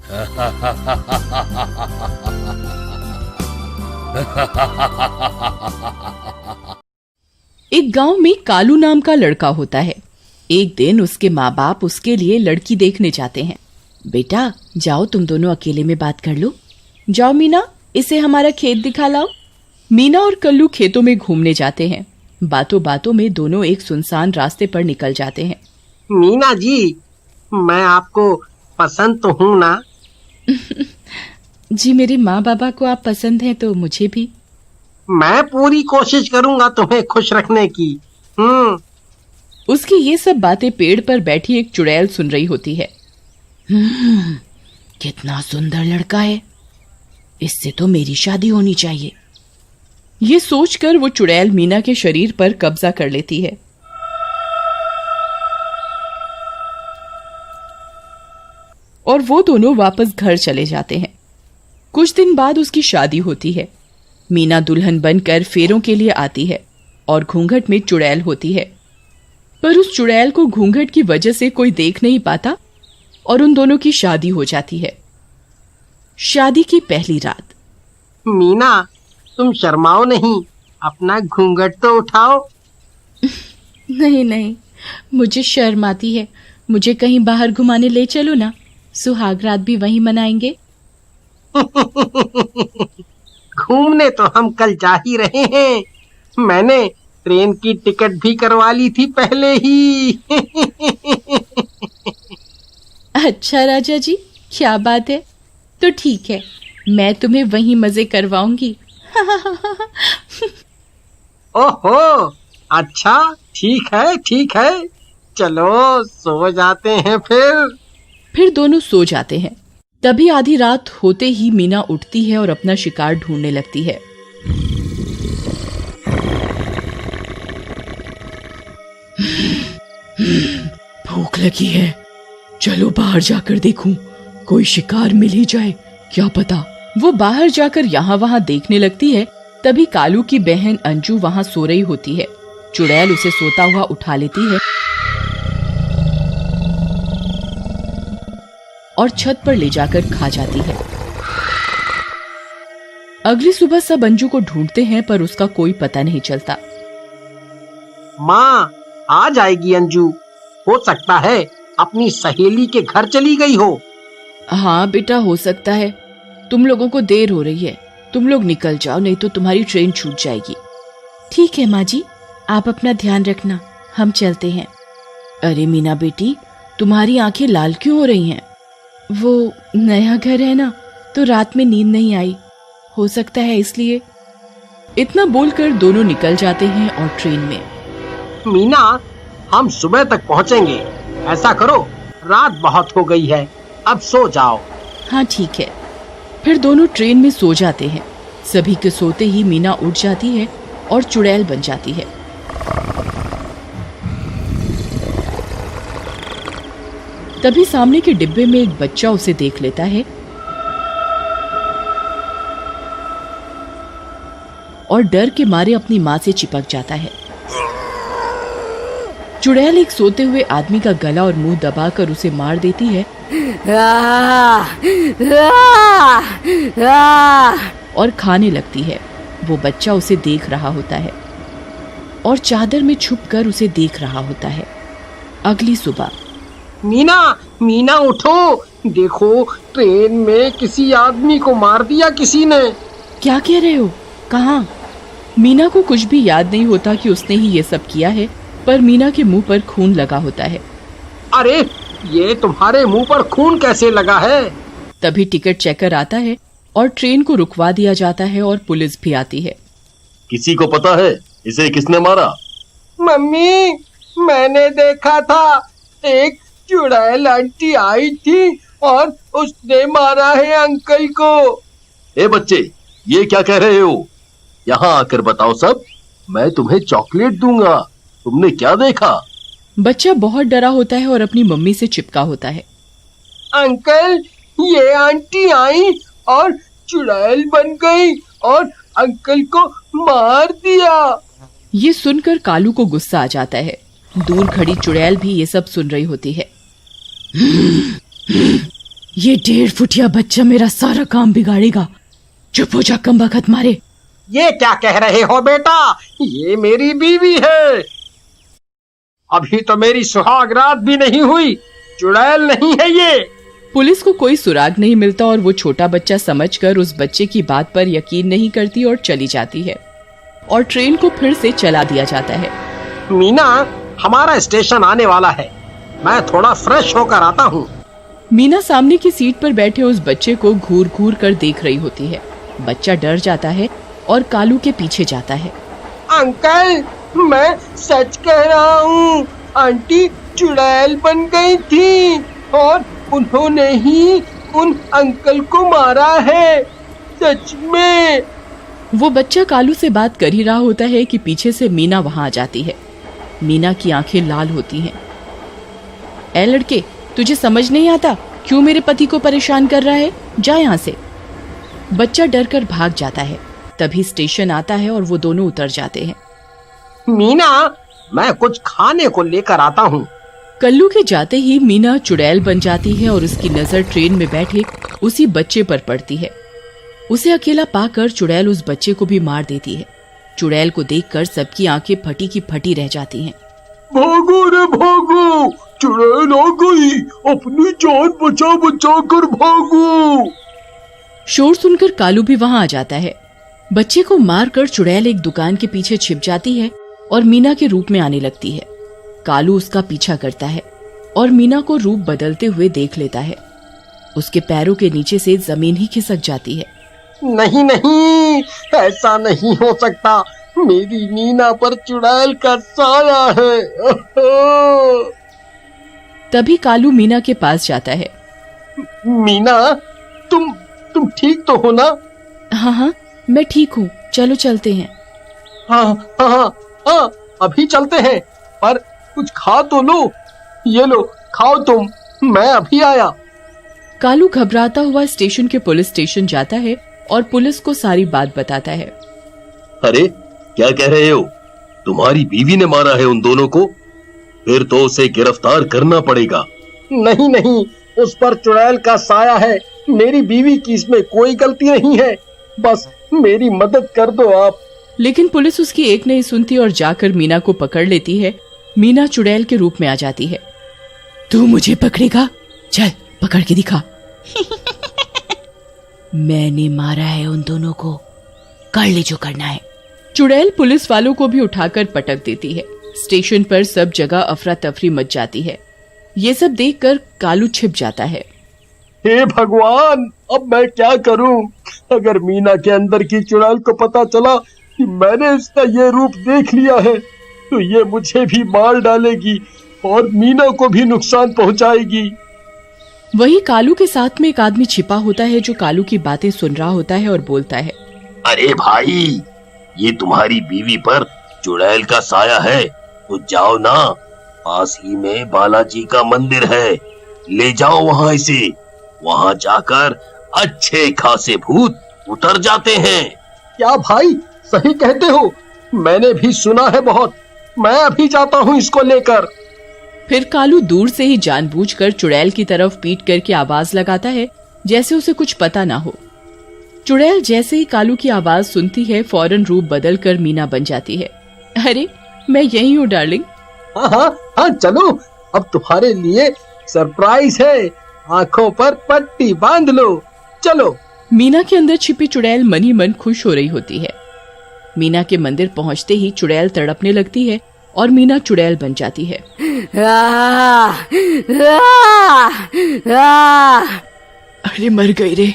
एक गांव में कालू नाम का लड़का होता है। एक दिन उसके माँ बाप उसके लिए लड़की देखने जाते हैं। बेटा जाओ, तुम दोनों अकेले में बात कर लो। जाओ मीना, इसे हमारा खेत दिखा लाओ। मीना और कल्लू खेतों में घूमने जाते हैं। बातों बातों में दोनों एक सुनसान रास्ते पर निकल जाते हैं। मीना जी, मैं आपको पसंद तो हूँ ना? जी, मेरे माँ बाबा को आप पसंद हैं तो मुझे भी। मैं पूरी कोशिश करूंगा तुम्हें खुश रखने की। उसकी ये सब बातें पेड़ पर बैठी एक चुड़ैल सुन रही होती है। कितना सुंदर लड़का है, इससे तो मेरी शादी होनी चाहिए। ये सोचकर वो चुड़ैल मीना के शरीर पर कब्जा कर लेती है। और वो दोनों वापस घर चले जाते हैं। कुछ दिन बाद उसकी शादी होती है। मीना दुल्हन बनकर फेरों के लिए आती है और घूंघट में चुड़ैल होती है। पर उस चुड़ैल को घूंघट की वजह से कोई देख नहीं पाता और उन दोनों की शादी हो जाती है। शादी की पहली रात। मीना, तुम शर्माओ नहीं, अपना घूंघट तो उठाओ। नहीं नहीं, मुझे शर्म आती है। मुझे कहीं बाहर घुमाने ले चलो ना, सुहाग रात भी वहीं मनाएंगे। घूमने तो हम कल जा ही रहे हैं। मैंने ट्रेन की टिकट भी करवा ली थी पहले ही। अच्छा राजा जी, क्या बात है। तो ठीक है, मैं तुम्हें वहीं मजे करवाऊंगी। ओहो, अच्छा, ठीक है, चलो सो जाते हैं फिर दोनों सो जाते हैं। तभी आधी रात होते ही मीना उठती है और अपना शिकार ढूंढने लगती है। भूख लगी है, चलो बाहर जाकर देखूं, कोई शिकार मिल ही जाए, क्या पता। वो बाहर जाकर यहाँ वहाँ देखने लगती है। तभी कालू की बहन अंजू वहाँ सो रही होती है। चुड़ैल उसे सोता हुआ उठा लेती है और छत पर ले जाकर खा जाती है। अगली सुबह सब अंजू को ढूंढते हैं पर उसका कोई पता नहीं चलता। माँ, आ जाएगी अंजू, हो सकता है अपनी सहेली के घर चली गई हो। हाँ बेटा, हो सकता है। तुम लोगों को देर हो रही है, तुम लोग निकल जाओ, नहीं तो तुम्हारी ट्रेन छूट जाएगी। ठीक है माँ जी, आप अपना ध्यान रखना, हम चलते हैं। अरे मीना बेटी, तुम्हारी आंखें लाल क्यों हो रही हैं? वो नया घर है ना, तो रात में नींद नहीं आई, हो सकता है इसलिए। इतना बोलकर दोनों निकल जाते हैं और ट्रेन में। मीना, हम सुबह तक पहुंचेंगे। ऐसा करो, रात बहुत हो गई है, अब सो जाओ। हाँ ठीक है। फिर दोनों ट्रेन में सो जाते हैं। सभी के सोते ही मीना उठ जाती है और चुड़ैल बन जाती है। तभी सामने के डिब्बे में एक बच्चा उसे देख लेता है और डर के मारे अपनी माँ से चिपक जाता है। चुड़ैल एक सोते हुए आदमी का गला और मुंह दबाकर उसे मार देती है और खाने लगती है। वो बच्चा उसे देख रहा होता है और चादर में छुपकर उसे देख रहा होता है। अगली सुबह। मीना उठो, देखो ट्रेन में किसी आदमी को मार दिया किसी ने। क्या कह रहे हो? कहाँ? मीना को कुछ भी याद नहीं होता कि उसने ही ये सब किया है, पर मीना के मुंह पर खून लगा होता है। अरे, ये तुम्हारे मुंह पर खून कैसे लगा है? तभी टिकट चेकर आता है और ट्रेन को रुकवा दिया जाता है और पुलिस भी आती है। किसी को पता है इसे किसने मारा? मम्मी, मैंने देखा था, एक चुड़ैल आंटी आई थी और उसने मारा है अंकल को। ए बच्चे, ये क्या कह रहे हो? यहाँ आकर बताओ सब, मैं तुम्हें चॉकलेट दूंगा। तुमने क्या देखा? बच्चा बहुत डरा होता है और अपनी मम्मी से चिपका होता है। अंकल, ये आंटी आई और चुड़ैल बन गई और अंकल को मार दिया। ये सुनकर कालू को गुस्सा आ जाता है। दूर खड़ी चुड़ैल भी ये सब सुन रही होती है। ये 1.5 फुटिया बच्चा मेरा सारा काम बिगाड़ेगा। चुप हो जा कमबख्त मारे। ये क्या कह रहे हो बेटा? ये मेरी बीवी है। अभी तो मेरी सुहाग रात भी नहीं हुई। चुड़ैल नहीं है ये। पुलिस को कोई सुराग नहीं मिलता और वो छोटा बच्चा समझकर उस बच्चे की बात पर यकीन नहीं करती और चली जाती है और ट्रेन को फिर से चला दिया जाता है। मीना, हमारा स्टेशन आने वाला है। मैं थोड़ा फ्रेश होकर आता हूँ। मीना सामने की सीट पर बैठे उस बच्चे को घूर घूर कर देख रही होती है। बच्चा डर जाता है और कालू के पीछे जाता है। अंकल, मैं सच कह रहा हूँ। आंटी चुड़ैल बन गई थी और उन्होंने ही उन अंकल को मारा है। सच में। वो बच्चा कालू से बात कर ही रहा होता है कि पीछे से मीना वहां आ जाती है। मीना की आंखें लाल होती हैं। ए लड़के, तुझे समझ नहीं आता क्यों मेरे पति को परेशान कर रहा है? जा यहाँ से। बच्चा डर कर भाग जाता है। तभी स्टेशन आता है और वो दोनों उतर जाते हैं। मीना, मैं कुछ खाने को लेकर आता हूँ। कल्लू के जाते ही मीना चुड़ैल बन जाती है और उसकी नजर ट्रेन में बैठे उसी बच्चे पर पड़ती है। उसे अकेला पाकर चुड़ैल उस बच्चे को भी मार देती है। चुड़ैल को देखकर सबकी आंखें फटी की फटी रह जाती हैं। भागो रे भागो, चुड़ैल आ गई। अपनी जान बचा बचा कर भागो। शोर सुनकर कालू भी वहां आ जाता है। बच्चे को मारकर चुड़ैल एक दुकान के पीछे छिप जाती है और मीना के रूप में आने लगती है। कालू उसका पीछा करता है और मीना को रूप बदलते हुए देख लेता है। उसके पैरों के नीचे से जमीन ही खिसक जाती है। नहीं नहीं, ऐसा नहीं हो सकता। मेरी मीना पर चुड़ैल का साया है। तभी कालू मीना के पास जाता है। मीना, तुम ठीक तो हो ना? हाँ हाँ, मैं ठीक हूँ। चलो चलते हैं। हाँ हाँ हाँ हाँ, अभी चलते हैं। पर कुछ खा तो लो। ये लो, खाओ तुम। मैं अभी आया। कालू घबराता हुआ स्टेशन के पुलिस स्टेशन जाता है और पुलिस को सारी बात बताता है। अरे क्या कह रहे हो? तुम्हारी बीवी ने मारा है उन दोनों को? फिर तो उसे गिरफ्तार करना पड़ेगा। नहीं नहीं, उस पर चुड़ैल का साया है। मेरी बीवी की इसमें कोई गलती नहीं है। बस मेरी मदद कर दो आप। लेकिन पुलिस उसकी एक नहीं सुनती और जाकर मीना को पकड़ लेती है। मीना चुड़ैल के रूप में आ जाती है। तू मुझे पकड़ेगा? चल पकड़ के दिखा। मैंने मारा है उन दोनों को, कर ले जो करना है। चुड़ैल पुलिस वालों को भी उठाकर पटक देती है। स्टेशन पर सब जगह अफरा तफरी मच जाती है। ये सब देखकर कालू छिप जाता है। हे भगवान, अब मैं क्या करूं? अगर मीना के अंदर की चुड़ैल को पता चला कि मैंने उसका ये रूप देख लिया है तो ये मुझे भी मार डालेगी और मीना को भी नुकसान पहुंचाएगी। वही कालू के साथ में एक आदमी छिपा होता है जो कालू की बातें सुन रहा होता है और बोलता है। अरे भाई, ये तुम्हारी बीवी पर चुड़ैल का साया है तो जाओ ना, पास ही में बालाजी का मंदिर है, ले जाओ वहां इसे। वहां जाकर अच्छे खासे भूत उतर जाते हैं। क्या भाई, सही कहते हो। मैंने भी सुना है बहुत। मैं अभी जाता हूँ इसको लेकर। फिर कालू दूर से ही जानबूझकर चुड़ैल की तरफ पीट करके आवाज लगाता है जैसे उसे कुछ पता ना हो। चुड़ैल जैसे ही कालू की आवाज सुनती है फौरन रूप बदल कर मीना बन जाती है। अरे मैं यही हूँ डार्लिंग। हाँ हाँ हाँ, चलो अब तुम्हारे लिए सरप्राइज है। आंखों पर पट्टी बांध लो, चलो। मीना के अंदर छिपी चुड़ैल मन ही मन खुश हो रही होती है। मीना के मंदिर पहुंचते ही चुड़ैल तड़पने लगती है और मीना चुड़ैल बन जाती है। अरे मर गई रे।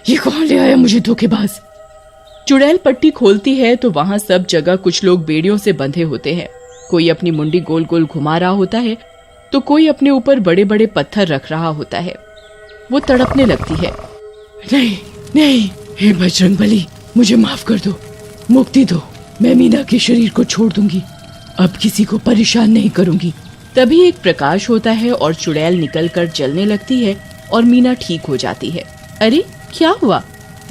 ये कौन ले आया मुझे धोखेबाज। चुड़ैल पट्टी खोलती है तो वहां सब जगह कुछ लोग बेड़ियों से बंधे होते हैं। कोई अपनी मुंडी गोल गोल घुमा रहा होता है तो कोई अपने ऊपर बड़े बड़े पत्थर रख रहा होता है। वो तड़पने लगती है। नहीं नहीं, हे बजरंगबली, मुझे माफ कर दो, मुक्ति दो। मैं मीना के शरीर को छोड़ दूंगी, अब किसी को परेशान नहीं करूंगी। तभी एक प्रकाश होता है और चुड़ैल निकलकर जलने लगती है और मीना ठीक हो जाती है। अरे क्या हुआ,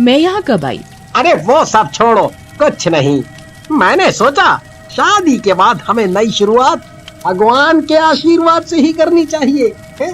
मैं यहाँ कब आई? अरे वो सब छोड़ो, कुछ नहीं। मैंने सोचा शादी के बाद हमें नई शुरुआत भगवान के आशीर्वाद से ही करनी चाहिए है?